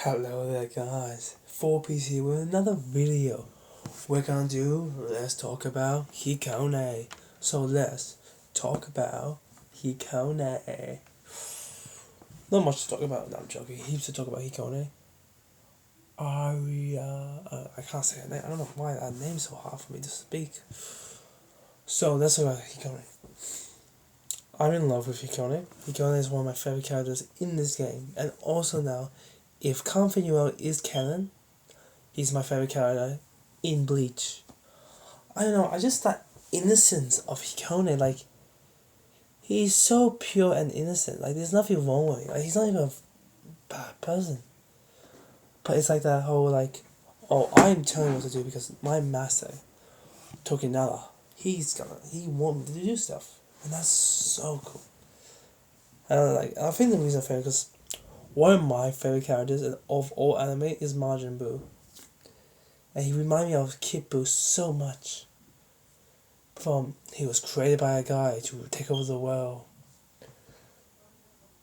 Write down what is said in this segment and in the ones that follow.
Hello there guys, 4PC with another video. Let's talk about hikone. So let's talk about hikone. Not much to talk about, no, I'm joking, heaps to talk about hikone. I can't say her name, I don't know why that name's so hard for me to speak. So let's talk about hikone. I'm in love with hikone. Hikone is one of my favorite characters in this game, and also now, if Canfinuel is canon, he's my favorite character in Bleach. I don't know, I just that innocence of Hikone, like, he's so pure and innocent, like, there's nothing wrong with him, like, he's not even a bad person. But it's like that whole, like, oh, I'm telling you what to do because my master, Tokinara, he want me to do stuff, and that's so cool. And I think the reason I'm favorite because one of my favorite characters of all anime is Majin Buu. And he reminded me of Kid Buu so much. He was created by a guy to take over the world.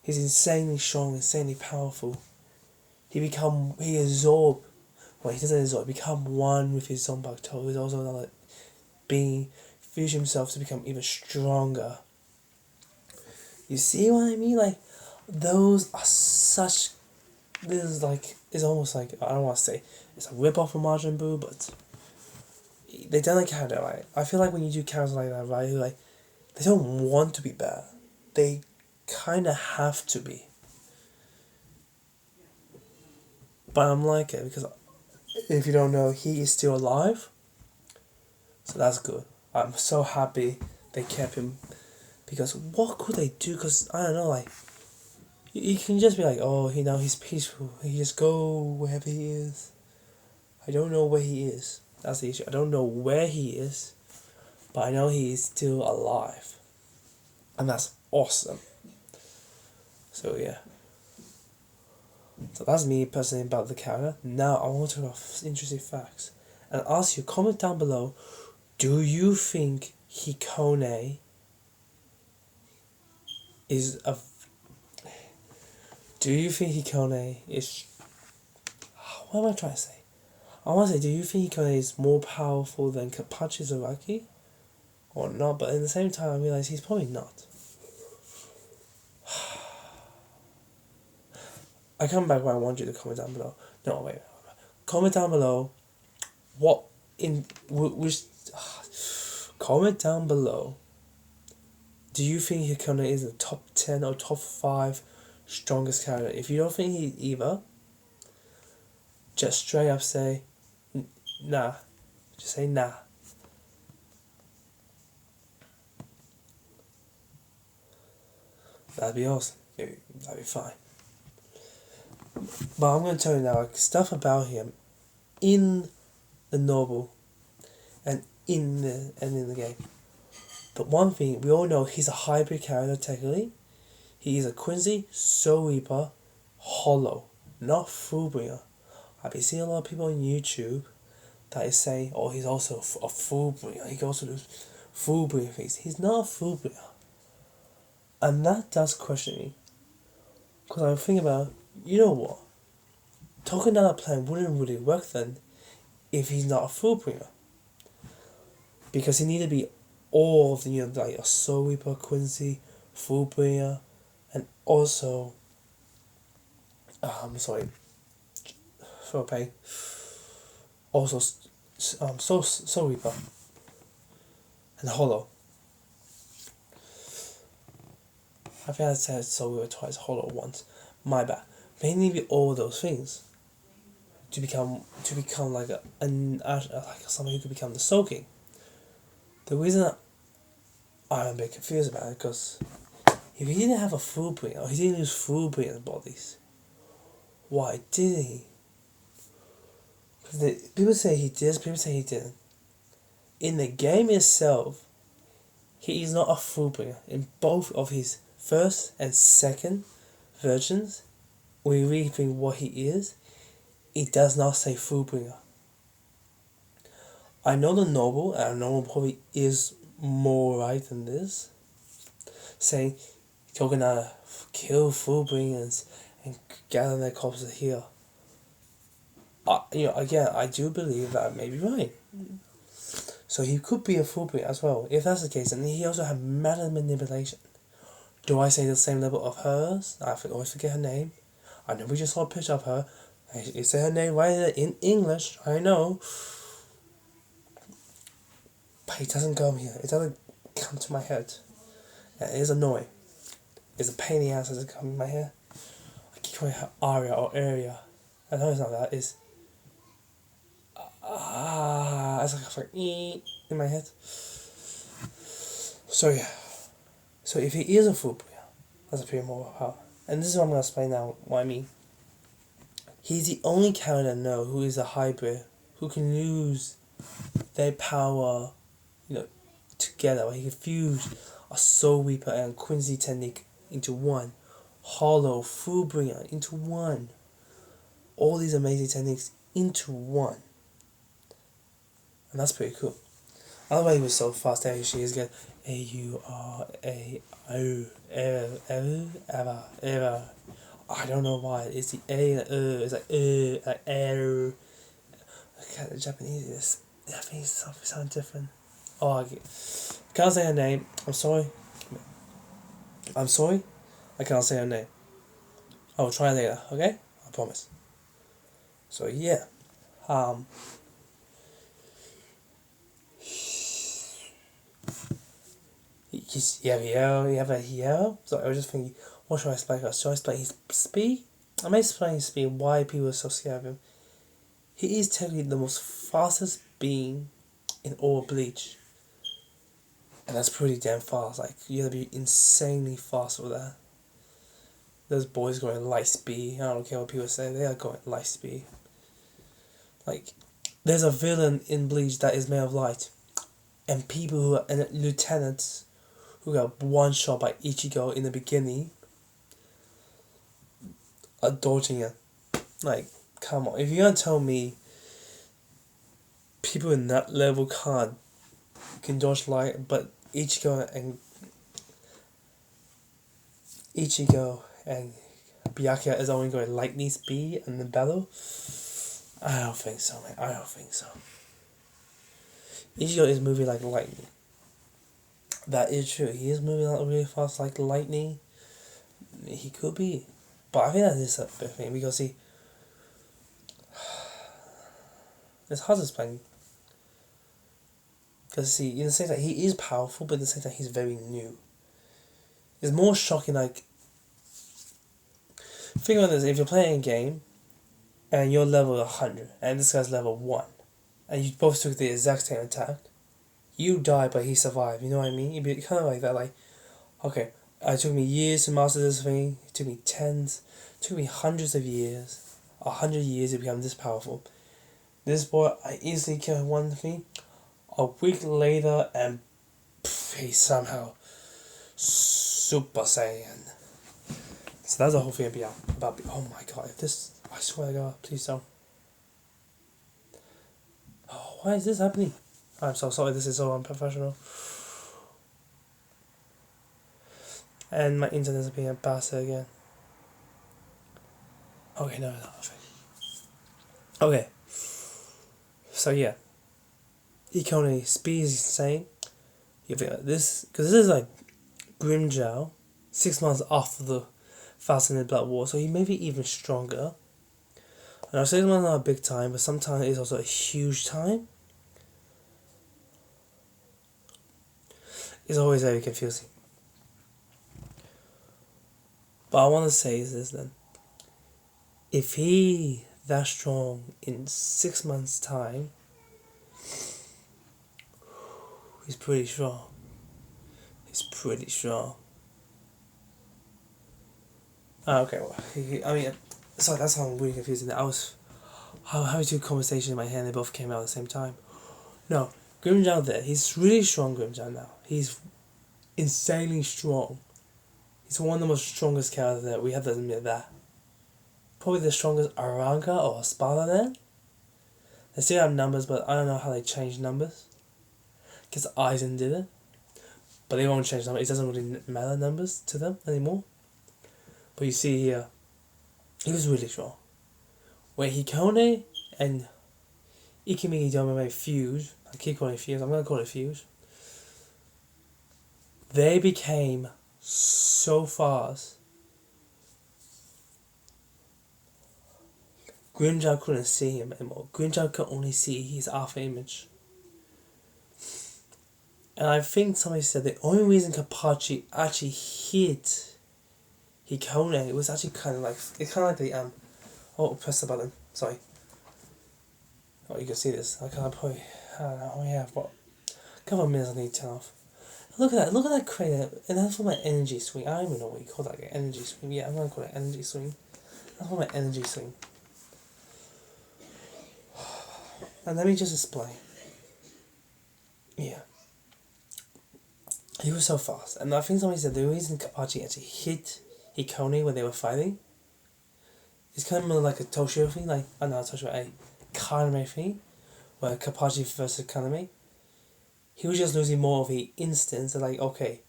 He's insanely strong, insanely powerful. He doesn't absorb, become one with his Zanpakuto. He's also like fuse himself to become even stronger. You see what I mean? Like, those are such. It's almost like, I don't want to say it's a rip off of Majin Buu, but they done a character right. I feel like when you do characters like that, right, who they don't want to be bad, they kind of have to be. But I'm like it because if you don't know, he is still alive, so that's good. I'm so happy they kept him because what could they do? Because I don't know, like. You can just be like, oh, he's peaceful. He just go wherever he is. I don't know where he is. That's the issue. I don't know where he is, but I know he is still alive, and that's awesome. So yeah. So that's me personally about the character. Now I want to talk about interesting facts and ask you. Comment down below. Do you think Hikone is a? Do you think Hikone is? What am I trying to say? I want to say, do you think Hikone is more powerful than Pachizuraki? Or not, but at the same time I realize he's probably not. I come back when I want you to comment down below. No, wait. Comment down below comment down below. Do you think Hikone is the top 10 or top 5 strongest character? If you don't think he's either, just straight up say nah. Just say nah. That'd be awesome. That'd be fine. But I'm going to tell you now, stuff about him in the novel and in the game. But one thing, we all know he's a hybrid character technically. He is a Quincy, Soul Reaper, Hollow, not Fullbringer. I've been seeing a lot of people on YouTube that is saying, oh, he's also a Fullbringer. He can also do Fullbringer things. He's not a Fullbringer. And that does question me. Because I'm thinking about, you know what? Talking down a plan wouldn't really work then if he's not a Fullbringer. Because he needed to be all of the, like a Soul Reaper, Quincy, Fullbringer, and also, for pain. Also, Soul Reaper and Hollow. I think I said Soul Reaper twice, Hollow once. My bad. They need to be all those things to become like somebody who could become the Soul King. The reason I'm a bit confused about it because if he didn't have a Fullbringer, or he didn't use Fullbringer bodies, why didn't he? Because people say he did, people say he didn't. In the game itself, he is not a Fullbringer. In both of his first and second versions, when you really think what he is, it does not say Fullbringer. I know the noble, and the noble probably is more right than this, saying you're gonna kill Fullbringers and gather their corpses here. Again, I do believe that may be right. So he could be a fullbringer as well. If that's the case, and he also had matter manipulation. Do I say the same level of hers? Always forget her name. I know we just saw a picture of her. You say her name right there in English. I know. But it doesn't go here. It doesn't come to my head. And it is annoying. It's a pain in the ass as it comes in my head. I keep calling her Aria or Area. I know it's not that. It's it's like in my head. So yeah. So if he is a full player, that's a pretty more power. And this is what I'm gonna explain now. What I mean. He's the only character I know who is a hybrid, who can use their power, together. He can fuse a Soul Reaper and Quincy technique into one, Hollow, Fullbringer into one. All these amazing techniques into one. And that's pretty cool. I love why he was so fast there. She is good. Ever. I don't know why. It's the A and it's like air. Okay, the Japanese is Japanese stuff is sound different. I can't say her name. I'm sorry. I can't say her name. I will try later. Okay, I promise. So yeah, you have a hero. So I was just thinking, what should I explain? Should I explain his speed? I may explain his speed. Why people are so scared of him. He is technically the most fastest being in all Bleach. And that's pretty damn fast. Like, you gotta be insanely fast for that. Those boys going light speed. I don't care what people say. They are going light speed. Like, there's a villain in Bleach that is made of light. And people who are and lieutenants who got one shot by Ichigo in the beginning are dodging it. Like, come on. If you're gonna tell me people in that level can dodge light, but Ichigo and Byakuya is only going lightning speed in the battle, I don't think so, man. I don't think so. Ichigo is moving like lightning. That is true. He is moving really fast like lightning. He could be. But I think that is a big thing because it's hard to explain. Because in the sense that he is powerful, but in the sense that he's very new. It's more shocking, like, think about this, if you're playing a game, and you're level 100, and this guy's level 1, and you both took the exact same attack, you die, but he survived, you know what I mean? It'd be kind of like that, like, okay, it took me years to master this thing, it took me hundreds of years, 100 years to become this powerful. This boy, I easily killed one thing, a week later, and he's somehow Super Saiyan. So that's the whole thing about oh my god, if this, I swear to god, please don't. Oh, why is this happening? I'm so sorry, this is so unprofessional. And my internet is being a bastard again. Okay, no, okay. So yeah. Hikone speed is insane. You think like this, because this is like Grimjow, 6 months after the Fascinated Blood War, so he may be even stronger. And I say 6 months not a big time, but sometimes it's also a huge time. It's always very confusing. But I want to say is this then. If he that strong in 6 months' time, he's pretty strong. Okay, well, sorry, that's how I'm really confusing. I was having two conversations in my head, and they both came out at the same time. No, Grimjow there, he's really strong, Grimjow now. He's insanely strong. He's one of the most strongest characters that we have to admit that. Probably the strongest Aranga or Espada then. They still have numbers, but I don't know how they change numbers. Because Aizen did it. But they won't change numbers. It doesn't really matter numbers to them anymore. But you see here, he was really strong. When Hikone and Ikimi Domame fuse, I keep calling it fuse, I'm gonna call it fuse. They became so fast. Grimjow couldn't see him anymore. Grimjow could only see his alpha image. And I think somebody said the only reason Kapachi actually hit Hikone was actually kind of like, it's kind of like the oh, press the button. Sorry. Oh, you can see this. I can't probably. I don't know. We have what? A couple of minutes I need to turn off. Look at that. Look at that crater. And that's for my energy swing. I don't even know what you call that. Energy swing. Yeah, I'm gonna call it energy swing. That's for my energy swing. And let me just explain. Yeah. He was so fast. And I think somebody said the reason Kapachi actually hit Hikone when they were fighting is kind of like a Toshio thing. Like, oh no, Toshio, a Kaname thing. Where Kapachi versus Kaname. He was just losing more of the instance. Like, okay,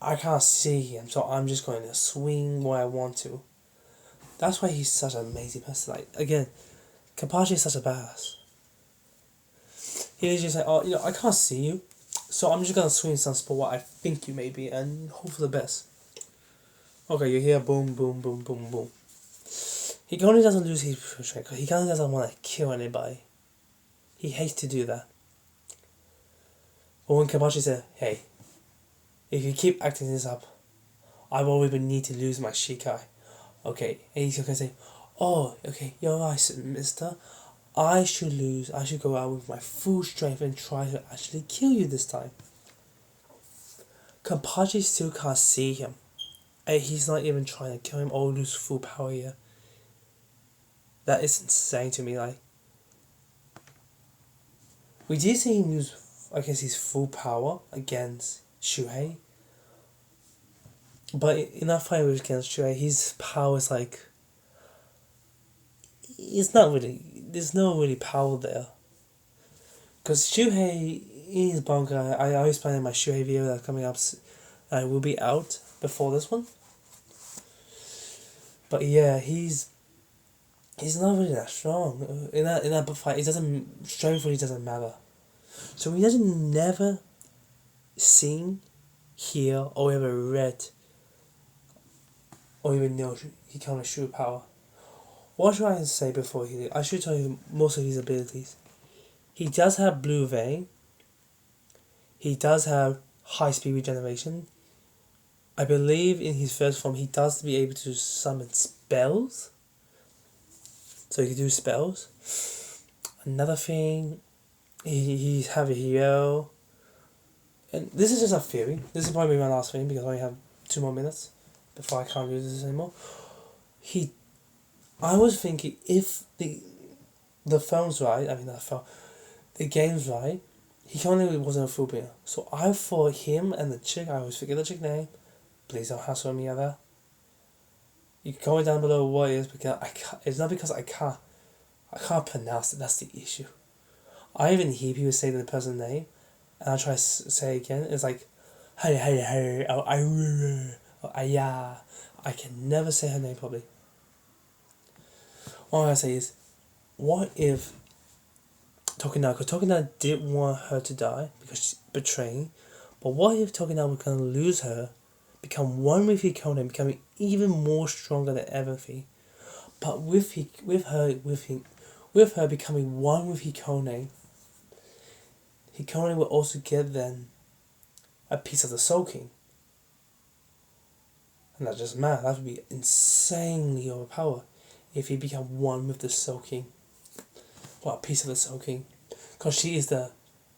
I can't see him, so I'm just going to swing where I want to. That's why he's such an amazing person. Like, again, Kapachi is such a badass. He was just like, oh, I can't see you, so I'm just going to swing some spot what I think you may be and hope for the best. Okay, you hear boom, boom, boom, boom, boom. He only doesn't lose his strength because he only doesn't want to kill anybody. He hates to do that. But when Kapachi said, hey, if you keep acting this up, I won't even need to lose my Shikai. Okay, and he's going to say, oh, okay, you're right, mister. I should go out with my full strength and try to actually kill you this time. Kapachi still can't see him. And he's not even trying to kill him or lose full power here. That is insane to me, like. We did see him use, I guess, his full power against Shuhei. But in that fight against Shuhei, his power is like... It's not really... There's no really power there. Because Shuhei, in his bunker, I always plan in my Shuhei video that's coming up, will be out before this one. But yeah, he's not really that strong. In that fight, strength really doesn't matter. So he doesn't never seen, hear, or ever read, or even know he can't shoot power. What should I say before I should tell you most of his abilities. He does have blue vein. He does have high speed regeneration. I believe in his first form he does be able to summon spells. So he can do spells. Another thing, he have a hero. And this is just a theory. This is probably my last thing because I only have 2 more minutes before I can't do this anymore. I was thinking if the film's right, the game's right, he only wasn't a full beer. So I thought him and the chick, I always forget the chick name, please don't hassle me other. You can comment down below what it is because it's not because I can't pronounce it, that's the issue. I even hear people say the person's name and I try to say it again, it's like, hey, I can never say her name properly. All I say is, what if Tokina didn't want her to die because she's betraying, but what if Tokina was going to lose her, become one with Hikone, becoming even more stronger than everything, but with her becoming one with Hikone will also get then a piece of the Soul King. And that's just mad. That would be insanely overpowered if he become one with the Soul King. Well, a piece of the Soul King. Because she is the